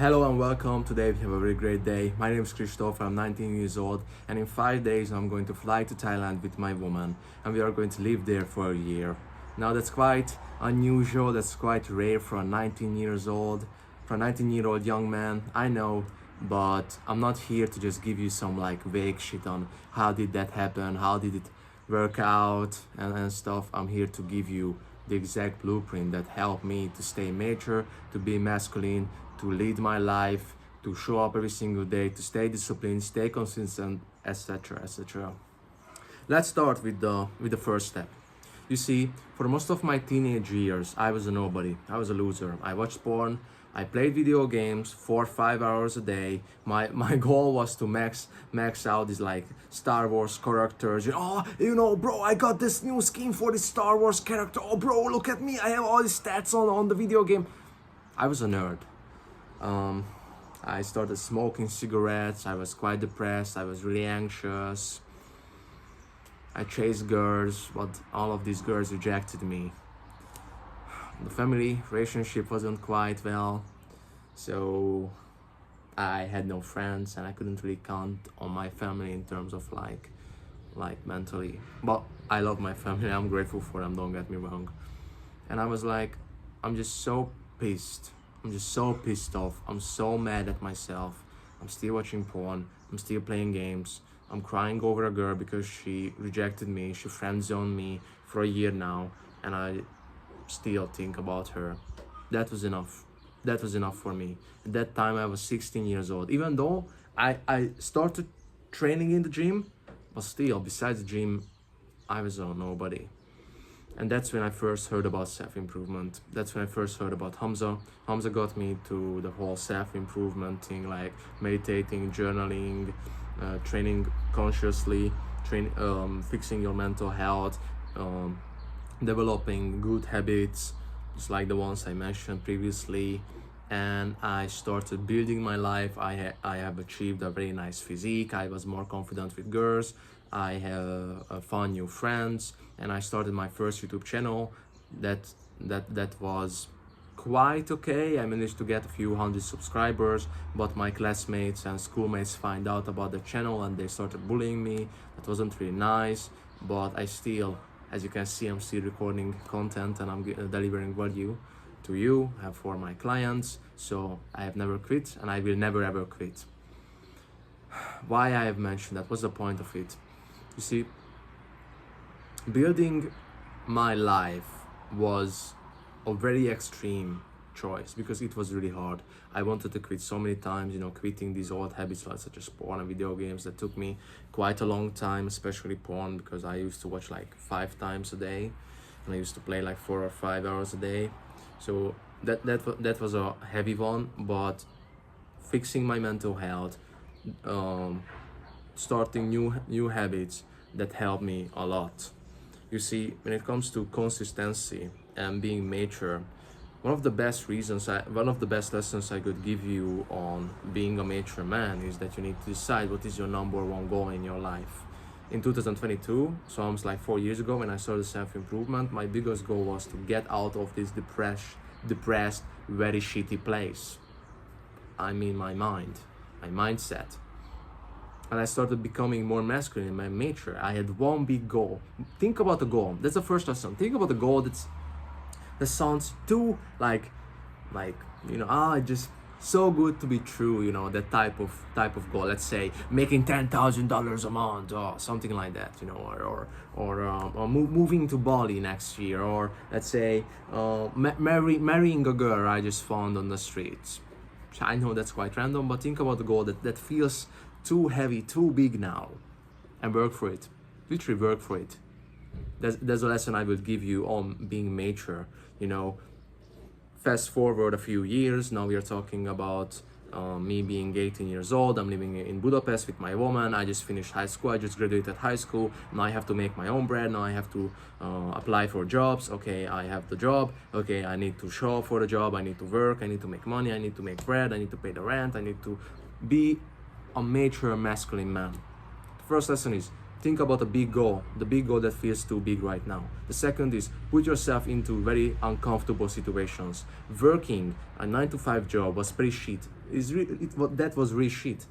Hello and welcome. Today we have a very great day. My name is Christoph. I'm 19 years old, and in 5 days I'm going to fly to Thailand with my woman, and we are going to live there for a year. Now that's quite unusual. That's quite rare for a 19 years old, for a 19-year-old young man. I know, but I'm not here to just give you some like vague shit on how did that happen, how did it work out, and stuff. I'm here to give you the exact blueprint that helped me to stay mature, to be masculine, to lead my life, to show up every single day, to stay disciplined, stay consistent, etc., etc. Let's start with the first step. You see, for most of my teenage years, I was a nobody. I was a loser. I watched porn. I played video games 4 or 5 hours a day. My goal was to max out these like Star Wars characters. Bro, I got this new skin for this Star Wars character. Oh, bro, look at me. I have all these stats on the video game. I was a nerd. I started smoking cigarettes. I was quite depressed. I was really anxious. I chased girls, but all of these girls rejected me. The family relationship wasn't quite well, so I had no friends and I couldn't really count on my family in terms of like mentally. But I love my family. I'm grateful for them, don't get me wrong. And I was like, I'm just so pissed. I'm just so pissed off. I'm so mad at myself. I'm still watching porn. I'm still playing games. I'm crying over a girl because she rejected me. She friend zoned me for a year now, and I still think about her. That was enough. That was enough for me. At that time, I was 16 years old. Even though I started training in the gym, but still, besides the gym, I was a nobody. And that's when I first heard about self-improvement. That's when I first heard about Hamza. Hamza got me to the whole self-improvement thing, like meditating, journaling, training consciously, fixing your mental health, developing good habits, just like the ones I mentioned previously. And I started building my life. I have achieved a very nice physique. I was more confident with girls. I have found new friends, and I started my first YouTube channel. That was quite okay. I managed to get a few hundred subscribers, but my classmates and schoolmates find out about the channel and they started bullying me. That wasn't really nice, but I still, as you can see, I'm still recording content and I'm delivering value to you and for my clients. So I have never quit and I will never ever quit. Why I have mentioned that? What's the point of it? You see, building my life was a very extreme choice because it was really hard. I wanted to quit so many times, quitting these old habits like such as porn and video games. That took me quite a long time, especially porn, because I used to watch like 5 times a day and I used to play like 4 or 5 hours a day. So that was a heavy one, but fixing my mental health, starting new habits, that helped me a lot. You see, when it comes to consistency and being mature, one of the best lessons I could give you on being a mature man is that you need to decide what is your number one goal in your life. In 2022, so almost like 4 years ago, when I started self-improvement, my biggest goal was to get out of this depressed, very shitty place. I mean my mind, my mindset. And I started becoming more masculine in my nature. I had one big goal. Think about the goal. That's the first lesson. Think about the goal that sounds too like just so good to be true. That type of goal. Let's say making $10,000 a month, or something like that. Or moving to Bali next year, or let's say marrying a girl I just found on the streets. I know that's quite random, but think about the goal that feels too heavy, too big now, and work for it. Literally work for it. There's a lesson I will give you on being mature. Fast forward a few years. Now we are talking about me being 18 years old. I'm living in Budapest with my woman. I just finished high school. I just graduated high school. Now I have to make my own bread. Now I have to apply for jobs. Okay, I have the job. Okay, I need to show up for the job. I need to work. I need to make money. I need to make bread. I need to pay the rent. I need to be a mature masculine man. The first lesson is Think about a big goal, the big goal that feels too big right now. The second is put yourself into very uncomfortable situations. Working a 9 to 5 job was pretty shit. That was really shit.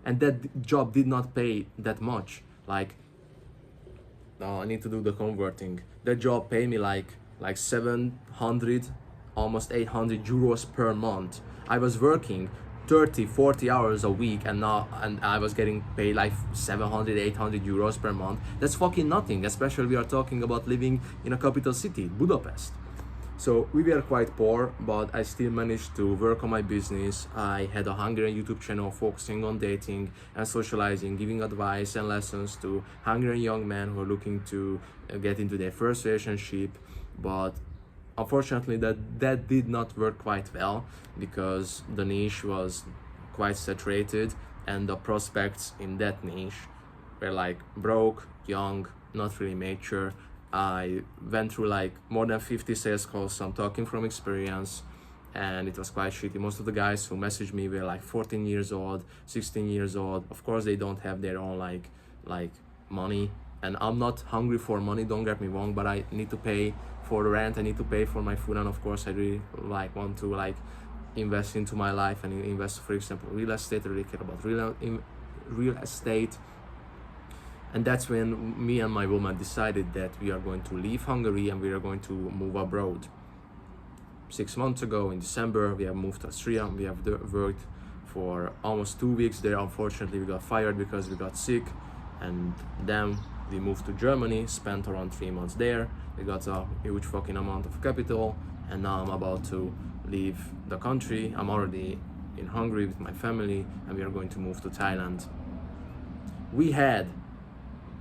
And that job did not pay that much. Like, I need to do the converting. That job paid me like 700, almost 800 euros per month. I was working 30-40 hours a week, and I was getting paid like 700-800 euros per month. That's fucking nothing, especially we are talking about living in a capital city, Budapest. So we were quite poor, but I still managed to work on my business. I had a Hungarian YouTube channel focusing on dating and socializing, giving advice and lessons to Hungarian young men who are looking to get into their first relationship. But unfortunately, that did not work quite well because the niche was quite saturated and the prospects in that niche were like broke, young, not really mature. I went through like more than 50 sales calls, so I'm talking from experience, and it was quite shitty. Most of the guys who messaged me were like 14 years old, 16 years old. Of course, they don't have their own like money, and I'm not hungry for money, don't get me wrong, but I need to pay for the rent, I need to pay for my food, and of course I really want to invest into my life and invest, for example, real estate. I really care about real estate. And that's when me and my woman decided that we are going to leave Hungary and we are going to move abroad. 6 months ago in December, we have moved to Austria. We have worked for almost 2 weeks there. Unfortunately, we got fired because we got sick, and then we moved to Germany, spent around 3 months there. We got a huge fucking amount of capital, and now I'm about to leave the country. I'm already in Hungary with my family, and we are going to move to Thailand. We had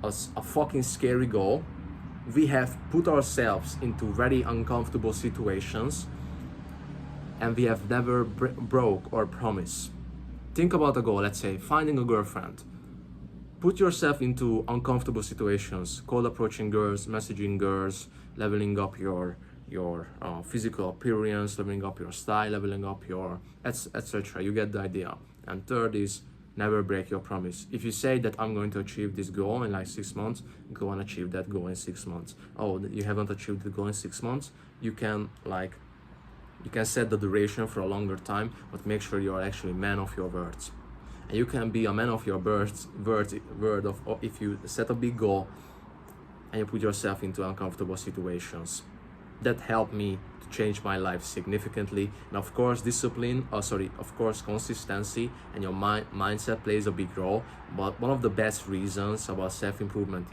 a fucking scary goal. We have put ourselves into very uncomfortable situations, and we have never broke our promise. Think about a goal, let's say finding a girlfriend. Put yourself into uncomfortable situations, cold approaching girls, messaging girls, leveling up your physical appearance, leveling up your style, leveling up your etc. You get the idea. And third is never break your promise. If you say that I'm going to achieve this goal in like 6 months, go and achieve that goal in 6 months. Oh, you haven't achieved the goal in 6 months? You can set the duration for a longer time, but make sure you are actually man of your words. And you can be a man of your word if you set a big goal and you put yourself into uncomfortable situations. That helped me to change my life significantly. And of course, consistency and your mindset plays a big role. But one of the best reasons about self-improvement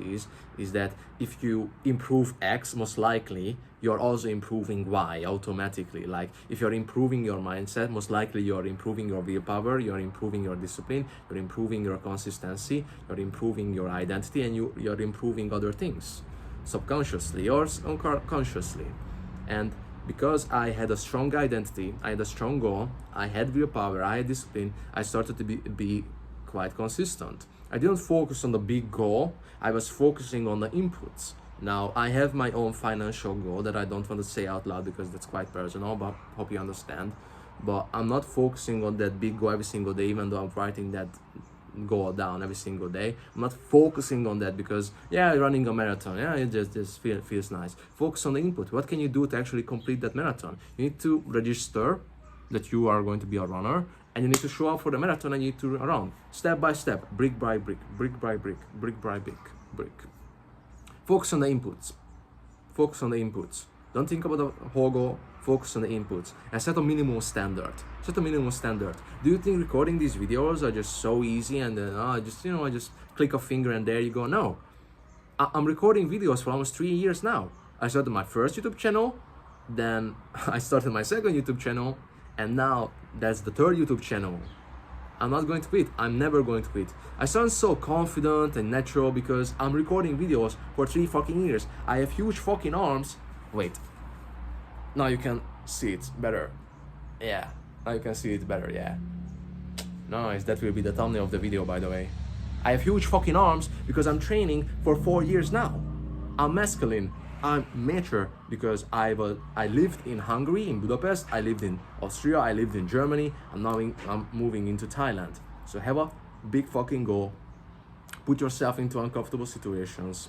is that if you improve X, most likely you're also improving Y automatically. Like if you're improving your mindset, most likely you're improving your willpower, you're improving your discipline, you're improving your consistency, you're improving your identity, and you're improving other things subconsciously or consciously. And because I had a strong identity, I had a strong goal, I had willpower, I had discipline, I started to be quite consistent. I didn't focus on the big goal, I was focusing on the inputs. Now, I have my own financial goal that I don't want to say out loud because that's quite personal, but hope you understand. But I'm not focusing on that big goal every single day, even though I'm writing that goal down every single day. I'm not focusing on that because running a marathon, it just feels nice. Focus on the input. What can you do to actually complete that marathon? You need to register that you are going to be a runner, and you need to show up for the marathon, and you need to run step by step, brick by brick, brick by brick, brick by brick. Focus on the inputs. Don't think about the whole goal. Focus on the inputs and set a minimum standard. Do you think recording these videos are just so easy and then I just click a finger and there you go? No, I'm recording videos for almost 3 years now. I started my first YouTube channel, then I started my second YouTube channel, and now that's the third YouTube channel. I'm not going to quit. I'm never going to quit. I sound so confident and natural because I'm recording videos for 3 fucking years. I have huge fucking arms. Wait. Now you can see it better. Yeah. Now you can see it better. Yeah. Nice. That will be the thumbnail of the video, by the way. I have huge fucking arms because I'm training for 4 years now. I'm masculine. I'm mature because I lived in Hungary, in Budapest. I lived in Austria. I lived in Germany. I'm moving into Thailand. So have a big fucking goal. put yourself into uncomfortable situations,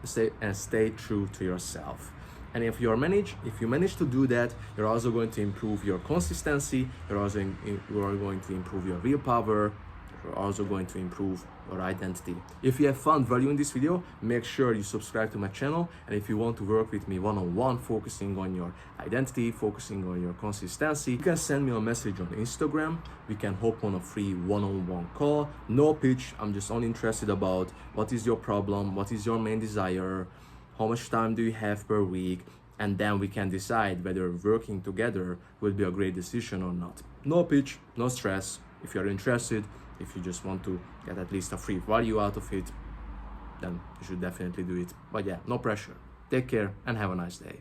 stay true to yourself. And if you manage to do that, you're also going to improve your consistency, you are going to improve your willpower, you're also going to improve your identity. If you have found value in this video, make sure you subscribe to my channel. And if you want to work with me one-on-one, focusing on your identity, focusing on your consistency, you can send me a message on Instagram. We can hop on a free one-on-one call. No pitch, I'm just only interested about what is your problem, what is your main desire, how much time do you have per week, and then we can decide whether working together will be a great decision or not. No pitch, no stress. If you're interested, if you just want to get at least a free value out of it, then you should definitely do it. But yeah, no pressure. Take care and have a nice day.